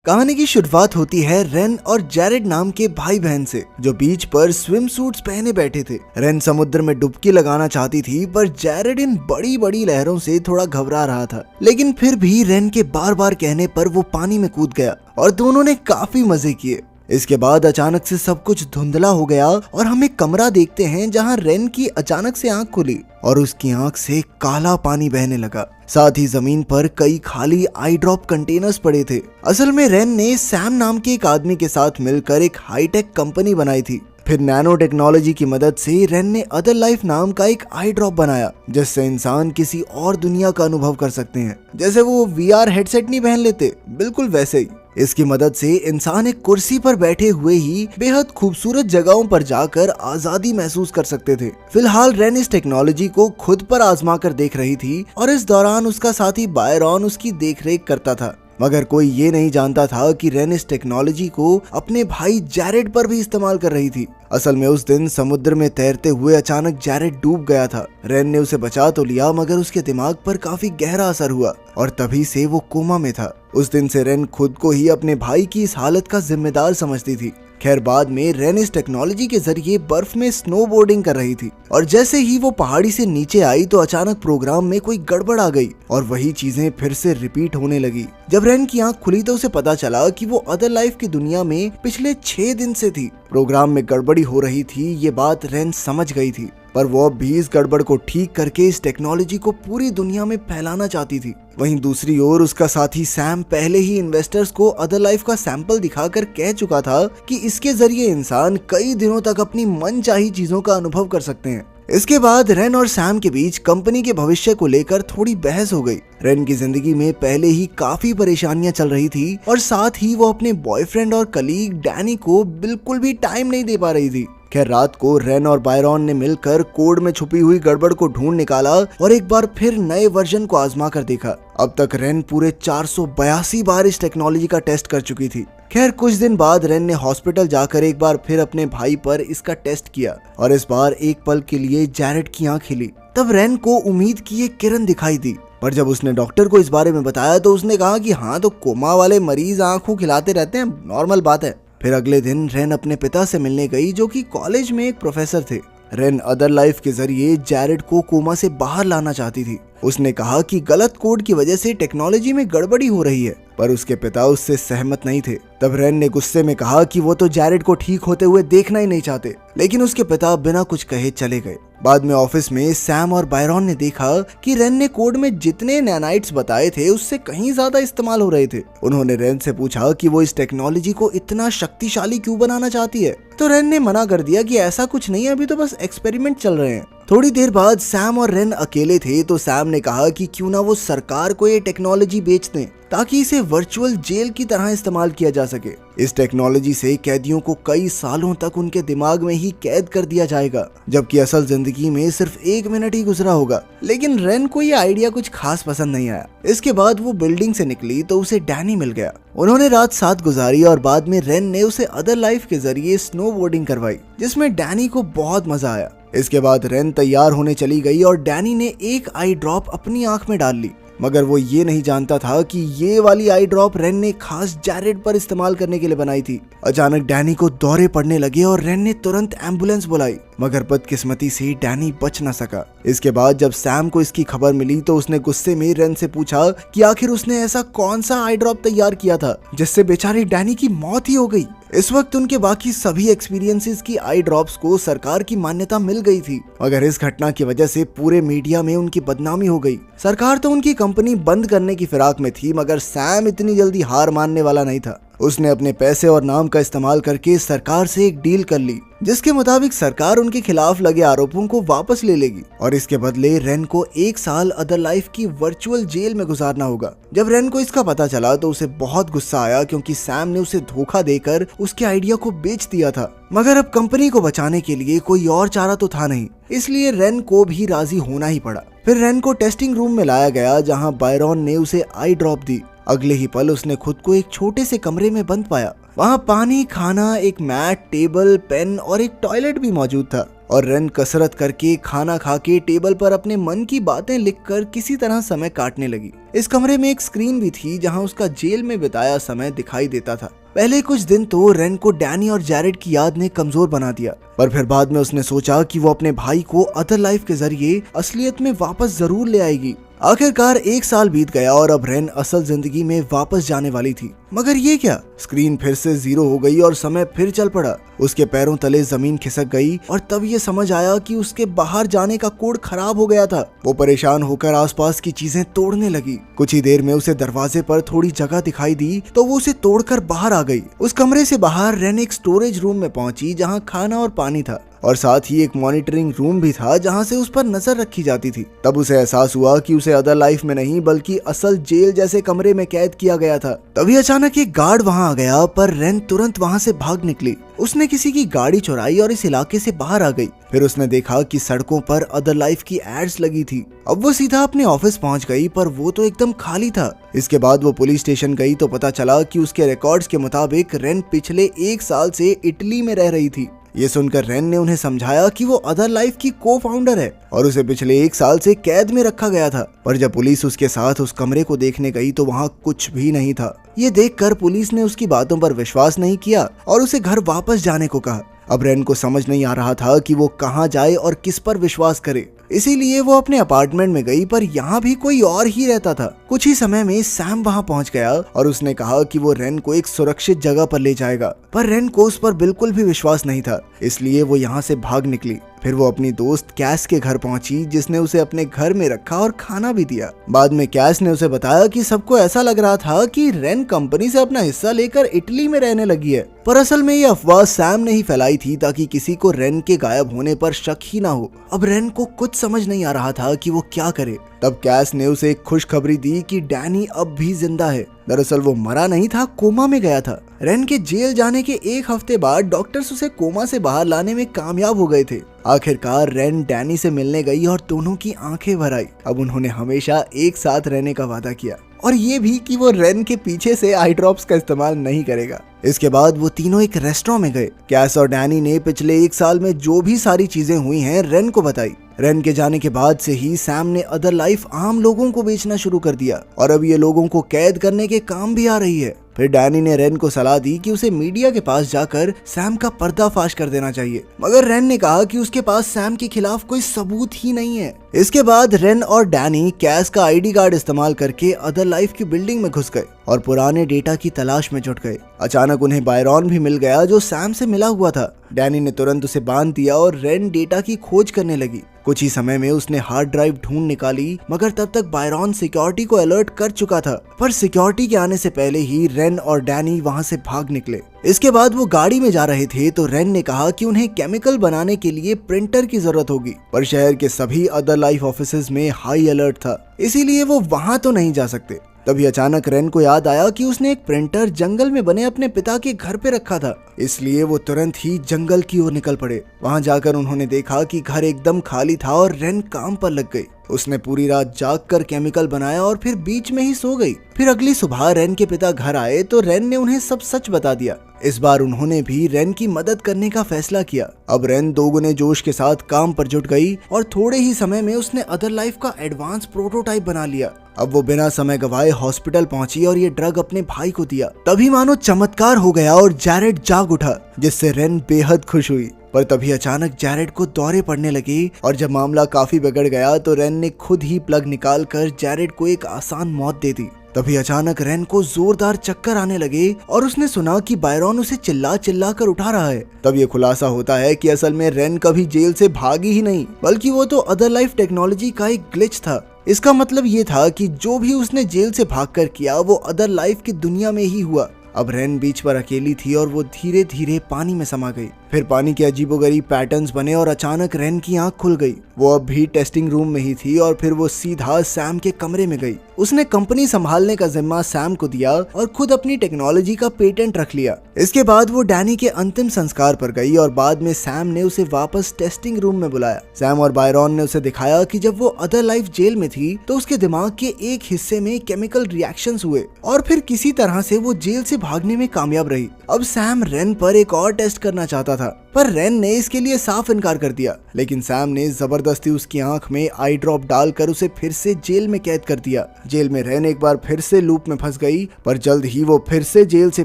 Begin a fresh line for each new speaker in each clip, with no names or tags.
कहानी की शुरुआत होती है रेन और जैरेड नाम के भाई बहन से, जो बीच पर स्विम सूट्स पहने बैठे थे। रेन समुद्र में डुबकी लगाना चाहती थी, पर जैरेड इन बड़ी बड़ी लहरों से थोड़ा घबरा रहा था। लेकिन फिर भी रेन के बार बार कहने पर वो पानी में कूद गया और दोनों ने काफी मजे किए। इसके बाद अचानक से सब कुछ धुंधला हो गया और हम एक कमरा देखते हैं जहां रेन की अचानक से आंख खुली और उसकी आंख से काला पानी बहने लगा। साथ ही जमीन पर कई खाली आई ड्रॉप कंटेनर्स पड़े थे। असल में रेन ने सैम नाम के एक आदमी के साथ मिलकर एक हाईटेक कंपनी बनाई थी। फिर नैनो टेक्नोलॉजी की मदद से रेन ने अदर लाइफ नाम का एक आई ड्रॉप बनाया, जिससे इंसान किसी और दुनिया का अनुभव कर सकते हैं। जैसे वो वीआर हेडसेट नहीं पहन लेते, बिल्कुल वैसे ही। इसकी मदद से इंसान एक कुर्सी पर बैठे हुए ही बेहद खूबसूरत जगहों पर जाकर आजादी महसूस कर सकते थे। फिलहाल रेन इस टेक्नोलॉजी को खुद पर आजमा कर देख रही थी और इस दौरान उसका साथी बायरॉन उसकी देखरेख करता था। मगर कोई ये नहीं जानता था कि रेन इस टेक्नोलॉजी को अपने भाई जैरेड पर भी इस्तेमाल कर रही थी। असल में उस दिन समुद्र में तैरते हुए अचानक जैरेड डूब गया था। रेन ने उसे बचा तो लिया, मगर उसके दिमाग पर काफी गहरा असर हुआ और तभी से वो कोमा में था। उस दिन से रेन खुद को ही अपने भाई की इस हालत का जिम्मेदार समझती थी। खैर, बाद में रेन इस टेक्नोलॉजी के जरिए बर्फ में स्नोबोर्डिंग कर रही थी और जैसे ही वो पहाड़ी से नीचे आई तो अचानक प्रोग्राम में कोई गड़बड़ आ गई और वही चीजें फिर से रिपीट होने लगी। जब रेन की आंख खुली तो उसे पता चला कि वो अदर लाइफ की दुनिया में पिछले 6 दिन से थी। प्रोग्राम में गड़बड़ी हो रही थी, ये बात रेन समझ गई थी, पर वो अब भी इस गड़बड़ को ठीक करके इस टेक्नोलॉजी को पूरी दुनिया में फैलाना चाहती थी। वहीं दूसरी ओर उसका साथी सैम पहले ही इन्वेस्टर्स को अदर लाइफ का सैंपल दिखाकर कह चुका था कि इसके जरिए इंसान कई दिनों तक अपनी मनचाही चीजों का अनुभव कर सकते हैं। इसके बाद रेन और सैम के बीच कंपनी के भविष्य को लेकर थोड़ी बहस हो गई। रेन की जिंदगी में पहले ही काफी परेशानियां चल रही थी और साथ ही वो अपने बॉयफ्रेंड और कलीग डैनी को बिल्कुल भी टाइम नहीं दे पा रही थी। खैर, रात को रेन और बायरॉन ने मिलकर कोड में छुपी हुई गड़बड़ को ढूंढ निकाला और एक बार फिर नए वर्जन को आजमा कर देखा। अब तक रेन पूरे 482 बार इस टेक्नोलॉजी का टेस्ट कर चुकी थी। खैर, कुछ दिन बाद रेन ने हॉस्पिटल जाकर एक बार फिर अपने भाई पर इसका टेस्ट किया और इस बार एक पल के लिए जैरेड की आंख हिली। तब रेन को उम्मीद की एक किरण दिखाई दी, पर जब उसने डॉक्टर को इस बारे में बताया तो उसने कहा कि हाँ, तो कोमा वाले मरीज आंखों खिलाते रहते हैं, नॉर्मल बात है। फिर अगले दिन रेन अपने पिता से मिलने गई, जो कि कॉलेज में एक प्रोफेसर थे। रेन अदर लाइफ के जरिए जैरेड को कोमा से बाहर लाना चाहती थी। उसने कहा कि गलत कोड की वजह से टेक्नोलॉजी में गड़बड़ी हो रही है, पर उसके पिता उससे सहमत नहीं थे। तब रेन ने गुस्से में कहा कि वो तो जैरेड को ठीक होते हुए देखना ही नहीं चाहते, लेकिन उसके पिता बिना कुछ कहे चले गए। बाद में ऑफिस में सैम और बायरॉन ने देखा कि रेन ने कोड में जितने नैनाइट्स बताए थे उससे कहीं ज्यादा इस्तेमाल हो रहे थे। उन्होंने रेन से पूछा कि वो इस टेक्नोलॉजी को इतना शक्तिशाली क्यों बनाना चाहती है, तो रेन ने मना कर दिया कि ऐसा कुछ नहीं है, अभी तो बस एक्सपेरिमेंट चल रहे हैं। थोड़ी देर बाद सैम और रेन अकेले थे तो सैम ने कहा कि क्यों ना वो सरकार को ये टेक्नोलॉजी बेच दें, ताकि इसे वर्चुअल जेल की तरह इस्तेमाल किया जा सके। इस टेक्नोलॉजी से कैदियों को कई सालों तक उनके दिमाग में ही कैद कर दिया जाएगा, जबकि असल जिंदगी में सिर्फ 1 मिनट ही गुजरा होगा। लेकिन रेन को ये आइडिया कुछ खास पसंद नहीं आया। इसके बाद वो बिल्डिंग से निकली तो उसे डैनी मिल गया। उन्होंने रात साथ गुजारी और बाद में रेन ने उसे अदर लाइफ के जरिए स्नोबोर्डिंग करवाई, जिसमें डैनी को बहुत मजा आया। इसके बाद रेन तैयार होने चली गई और डैनी ने एक आई ड्रॉप अपनी आंख में डाल ली, मगर वो ये नहीं जानता था कि ये वाली आई ड्रॉप रेन ने खास जैरेड पर इस्तेमाल करने के लिए बनाई थी। अचानक डैनी को दौरे पड़ने लगे और रेन ने तुरंत एम्बुलेंस बुलाई, मगर बदकिस्मती से डैनी बच न सका। इसके बाद जब सैम को इसकी खबर मिली तो उसने गुस्से में रेन से पूछा कि आखिर उसने ऐसा कौन सा आई ड्रॉप तैयार किया था जिससे बेचारी डैनी की मौत ही हो गई। इस वक्त उनके बाकी सभी एक्सपीरियंसेस की आई ड्रॉप्स को सरकार की मान्यता मिल गई थी, मगर इस घटना की वजह से पूरे मीडिया में उनकी बदनामी हो गई। सरकार तो उनकी कंपनी बंद करने की फिराक में थी, मगर सैम इतनी जल्दी हार मानने वाला नहीं था। उसने अपने पैसे और नाम का इस्तेमाल करके सरकार से एक डील कर ली, जिसके मुताबिक सरकार उनके खिलाफ लगे आरोपों को वापस ले लेगी और इसके बदले रेन को 1 साल अदर लाइफ की वर्चुअल जेल में गुजारना होगा। जब रेन को इसका पता चला तो उसे बहुत गुस्सा आया, क्योंकि सैम ने उसे धोखा देकर उसके आइडिया को बेच दिया था। मगर अब कंपनी को बचाने के लिए कोई और चारा तो था नहीं, इसलिए रेन को भी राजी होना ही पड़ा। फिर रेन को टेस्टिंग रूम में लाया गया, जहाँ बायरॉन ने उसे आई ड्रॉप दी। अगले ही पल उसने खुद को एक छोटे से कमरे में बंद पाया। वहाँ पानी, खाना, एक मैट, टेबल, पेन और एक टॉयलेट भी मौजूद था। और रेन कसरत करके, खाना खा के, टेबल पर अपने मन की बातें लिखकर किसी तरह समय काटने लगी। इस कमरे में एक स्क्रीन भी थी जहां उसका जेल में बिताया समय दिखाई देता था। पहले कुछ दिन तो रेन को डैनी और जैरेड की याद ने कमजोर बना दिया, पर फिर बाद में उसने सोचा कि वो अपने भाई को अदर लाइफ के जरिए असलियत में वापस जरूर ले आएगी। आखिरकार 1 साल बीत गया और अब रेन असल जिंदगी में वापस जाने वाली थी। मगर ये क्या, स्क्रीन फिर से 0 हो गई और समय फिर चल पड़ा। उसके पैरों तले जमीन खिसक गई और तब ये समझ आया कि उसके बाहर जाने का कोड खराब हो गया था। वो परेशान होकर आसपास की चीजें तोड़ने लगी। कुछ ही देर में उसे दरवाजे पर थोड़ी जगह दिखाई दी तो वो उसे तोड़कर बाहर आ गई। उस कमरे से बाहर रेन एक स्टोरेज रूम में पहुंची जहां खाना और पानी था और साथ ही एक मॉनिटरिंग रूम भी था जहां से उस पर नजर रखी जाती थी। तब उसे एहसास हुआ कि उसे अदर लाइफ में नहीं बल्कि असल जेल जैसे कमरे में कैद किया गया था। तभी अचानक एक गार्ड वहां आ गया, पर रेन तुरंत वहां से भाग निकली। उसने किसी की गाड़ी चुराई और इस इलाके से बाहर आ गई। फिर उसने देखा कि सड़कों पर अदर लाइफ की एड्स लगी थी। अब वो सीधा अपने ऑफिस पहुंच गई, पर वो तो एकदम खाली था। इसके बाद वो पुलिस स्टेशन गई तो पता चला कि उसके रिकॉर्ड्स के मुताबिक रेन पिछले 1 साल से इटली में रह रही थी। ये सुनकर रेन ने उन्हें समझाया कि वो अदर लाइफ की को फाउंडर है और उसे पिछले 1 साल से कैद में रखा गया था। पर जब पुलिस उसके साथ उस कमरे को देखने गई तो वहाँ कुछ भी नहीं था। ये देखकर पुलिस ने उसकी बातों पर विश्वास नहीं किया और उसे घर वापस जाने को कहा। अब रेन को समझ नहीं आ रहा था कि वो कहाँ जाए और किस पर विश्वास करे, इसीलिए वो अपने अपार्टमेंट में गई, पर यहाँ भी कोई और ही रहता था। कुछ ही समय में सैम वहाँ पहुँच गया और उसने कहा कि वो रेन को एक सुरक्षित जगह पर ले जाएगा, पर रेन को उस पर बिल्कुल भी विश्वास नहीं था, इसलिए वो यहाँ से भाग निकली। फिर वो अपनी दोस्त कैस के घर पहुंची, जिसने उसे अपने घर में रखा और खाना भी दिया। बाद में कैस ने उसे बताया कि सबको ऐसा लग रहा था कि रेन कंपनी से अपना हिस्सा लेकर इटली में रहने लगी है, पर असल में ये अफवाह सैम ने ही फैलाई थी ताकि किसी को रेन के गायब होने पर शक ही ना हो। अब रेन को कुछ समझ नहीं आ रहा था कि वो क्या करे। तब कैस ने उसे एक खुशखबरी दी कि डैनी अब भी जिंदा है। दरअसल वो मरा नहीं था, कोमा में गया था। रेन के जेल जाने के 1 हफ्ते बाद डॉक्टर्स उसे कोमा से बाहर लाने में कामयाब हो गए थे। आखिरकार रेन डैनी से मिलने गई और दोनों की आंखें भर आई। अब उन्होंने हमेशा एक साथ रहने का वादा किया और ये भी कि वो रेन के पीछे से आई ड्रॉप्स का इस्तेमाल नहीं करेगा। इसके बाद वो तीनों एक रेस्टोरेंट में गए। कैस और डैनी ने पिछले 1 साल में जो भी सारी चीजें हुई हैं रेन को बताई। रेन के जाने के बाद से ही सैम ने अदर लाइफ आम लोगों को बेचना शुरू कर दिया और अब ये लोगों को कैद करने के काम भी आ रही है। फिर डैनी ने रेन को सलाह दी कि उसे मीडिया के पास जाकर सैम का पर्दाफाश कर देना चाहिए, मगर रेन ने कहा कि उसके पास सैम के खिलाफ कोई सबूत ही नहीं है। इसके बाद रेन और डैनी कैस का आईडी कार्ड इस्तेमाल करके अदर लाइफ की बिल्डिंग में घुस गए और पुराने डेटा की तलाश में जुट गए। अचानक उन्हें बायरॉन भी मिल गया जो सैम से मिला हुआ था। डैनी ने तुरंत उसे बांध दिया और रेन डेटा की खोज करने लगी। कुछ ही समय में उसने हार्ड ड्राइव ढूंढ निकाली, मगर तब तक बायरॉन सिक्योरिटी को अलर्ट कर चुका था। पर सिक्योरिटी के आने से पहले ही रेन और डैनी वहां से भाग निकले। इसके बाद वो गाड़ी में जा रहे थे तो रेन ने कहा कि उन्हें केमिकल बनाने के लिए प्रिंटर की जरूरत होगी, पर शहर के सभी अदर लाइफ ऑफिसेज में हाई अलर्ट था, इसीलिए वो वहां तो नहीं जा सकते। तभी अचानक रेन को याद आया कि उसने एक प्रिंटर जंगल में बने अपने पिता के घर पे रखा था, इसलिए वो तुरंत ही जंगल की ओर निकल पड़े। वहां जाकर उन्होंने देखा कि घर एकदम खाली था और रेन काम पर लग गई। उसने पूरी रात जागकर केमिकल बनाया और फिर बीच में ही सो गई। फिर अगली सुबह रेन के पिता घर आए तो रेन ने उन्हें सब सच बता दिया। इस बार उन्होंने भी रेन की मदद करने का फैसला किया। अब रेन दोगुने जोश के साथ काम पर जुट गई और थोड़े ही समय में उसने अदर लाइफ का एडवांस प्रोटोटाइप बना लिया। अब वो बिना समय गवाए हॉस्पिटल पहुंची और ये ड्रग अपने भाई को दिया। तभी मानो चमत्कार हो गया और जैरेड जाग उठा, जिससे रेन बेहद खुश हुई। पर तभी अचानक जैरेड को दौरे पड़ने लगे और जब मामला काफी बिगड़ गया तो रेन ने खुद ही प्लग निकालकर जैरेड को एक आसान मौत दे दी। तभी अचानक रेन को जोरदार चक्कर आने लगे और उसने सुना कि बायरॉन उसे चिल्ला चिल्ला कर उठा रहा है। तब ये खुलासा होता है कि असल में रेन कभी जेल से भागी ही नहीं, बल्कि वो तो अदर लाइफ टेक्नोलॉजी का एक ग्लिच था। इसका मतलब ये था कि जो भी उसने जेल से भागकर किया वो अदर लाइफ की दुनिया में ही हुआ। अब रेन बीच पर अकेली थी और वो धीरे धीरे पानी में समा गई। फिर पानी के अजीबोगरीब पैटर्न्स बने और अचानक रेन की आंख खुल गई। वो अब भी टेस्टिंग रूम में ही थी और फिर वो सीधा सैम के कमरे में गई। उसने कंपनी संभालने का जिम्मा सैम को दिया और खुद अपनी टेक्नोलॉजी का पेटेंट रख लिया। इसके बाद वो डैनी के अंतिम संस्कार पर गई और बाद में सैम ने उसे वापस टेस्टिंग रूम में बुलाया। सैम और बायरॉन ने उसे दिखाया कि जब वो अदर लाइफ जेल में थी तो उसके दिमाग के एक हिस्से में केमिकल रिएक्शंस हुए और फिर किसी तरह से वो जेल से भागने में कामयाब रही। अब सैम रेन पर एक और टेस्ट करना चाहता था, पर रेन ने इसके लिए साफ इनकार कर दिया। लेकिन सैम ने जबरदस्ती उसकी आंख में आई ड्रॉप डालकर उसे फिर से जेल में कैद कर दिया। जेल में रेन एक बार फिर से लूप में फंस गई, पर जल्द ही वो फिर से जेल से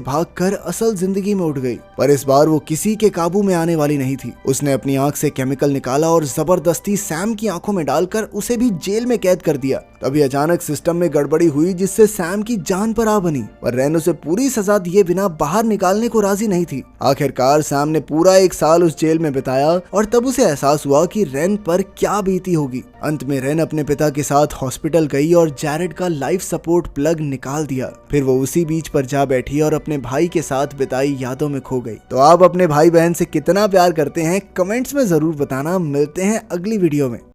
भागकर असल जिंदगी में उठ गई। पर इस बार वो किसी के काबू में आने वाली नहीं थी। उसने अपनी आंख से केमिकल निकाला और जबरदस्ती सैम की आंखों में डालकर उसे भी जेल में कैद कर दिया। तभी अचानक सिस्टम में गड़बड़ी हुई, जिससे सैम की जान पर आ बनी। पर रेन उसे पूरी सजा दिए बिना बाहर निकालने को राजी नहीं थी। आखिरकार सैम ने पूरा 1 साल उस जेल में बिताया और तब उसे एहसास हुआ कि रेन पर क्या बीती होगी। अंत में रेन अपने पिता के साथ हॉस्पिटल गई और जैरेड का लाइफ सपोर्ट प्लग निकाल दिया। फिर वो उसी बीच पर जा बैठी और अपने भाई के साथ बिताई यादों में खो गई। तो आप अपने भाई बहन से कितना प्यार करते हैं कमेंट्स में जरूर बताना। मिलते हैं अगली वीडियो में।